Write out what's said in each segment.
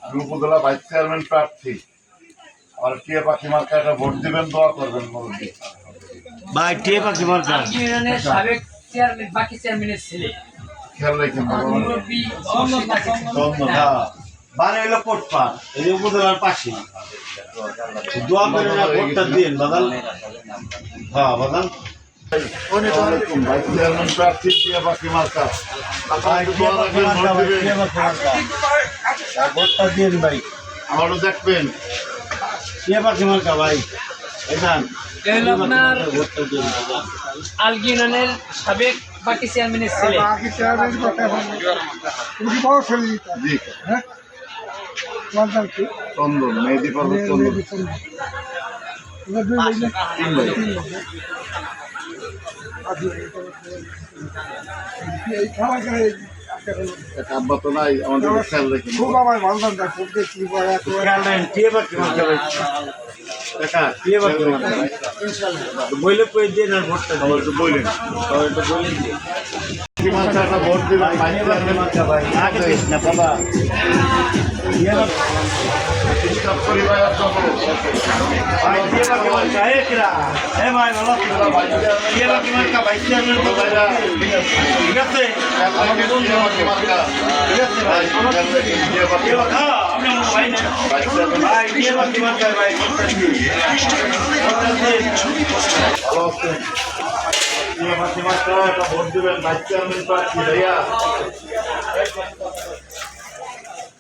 আমি উপজেলা vice chairman প্রার্থী। আর টিয়া পাখি মার্কাটা ভোট দিবেন, দোয়া করবেন মুরব্বী ভাই। টিয়া পাখি মার্কা সাবেক চেয়ারম্যান, বাকি চেয়ারম্যানের ছেলে। খেয়াল রাখেন মুরব্বী বারে হইলো কোটপা, এই উপজেলার পাশে। দোয়া করে না, ভোটটা দিন বাদাল। হ্যাঁ বাদাল। ভাইস চেয়ারম্যান প্রার্থী টিয়া পাখি মার্কা। ভোটটা দিন ভাই, আমারও দেখবেন। টিয়া পাখি মার্কা ভাই। আপনার আলগিনের সাবেক বাকি চেয়ারম্যানের ছেলে। চন্দন, মেহেদি পর্বত চন্দন। আব্বা তো নাই, আমাদের খেয়াল রেখেন। খুব আমার ভালো খেয়াল রাখেন। টিয়া পাখি মার্কা ভাই। টিয়া পাখি মার্কা ভাই। বইলে কই দিন আর ভোটটা সবাই একটু বললেন, ভোট দিবেন ভাই। আগে দিস না বাবা। পরিবার সহ ভাই টিয়া পাখি মার্কা একরা। এ ভাই ভালো টিয়া পাখি মার্কা ভাই। চেয়ারম্যান তো ভাই ঠিক আছে। ঠিক আছে ভাই। আপনি আমার ভাই না ভাই। টিয়া পাখি মার্কা ভাই। ভালো আছেন? টিয়া পাখি মার্কা একটা ভোট দিবেন, ভাইস চেয়ারম্যান প্রার্থী ভাইয়া।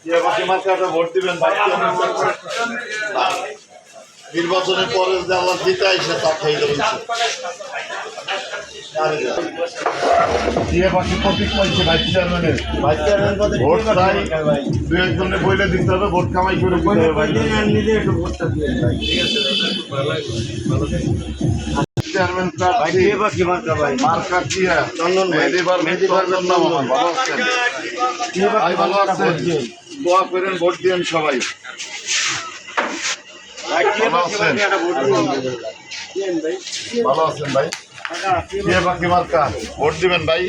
টিয়া পাখি মার্কা একটা ভোট দিবেন, ভাইস চেয়ারম্যান প্রার্থী। নির্বাচনের পরে যে আল্লাহ জিতাই সে তা খেয়ে দেবেন। টিয়া পাখি প্রতীক পাইছে ভাইস চেয়ারম্যানের। ভাই চেয়ারম্যান পদে ভোট টিয়া পাখি চাই, মার্কা ভাই। দু একজনে বইলে দিতে হবে, ভোট কামাই করে দিতে হবে ভাই। নিজে একটু ভোটটা দিন ভাই। ঠিক আছে চেয়ারম্যান ভাই। প্রার্থী টিয়া পাখি মার্কা ভাই। মার্কা টিয়া চন্দন ভাই। মেহেদি চন্দন নাম আমার। ভালো আছেন? টিয়া ভাই পাখি ভালো মার্কা আছেন? ভোট দিন। দোয়া করেন, ভোট দিন সবাই। ভাই টিয়া পাখি মার্কা একটা ভোট দিন। দিন ভাই। ভালো আছেন ভাই? টিয়া পাখি মার্কা ভোট দিবেন ভাই।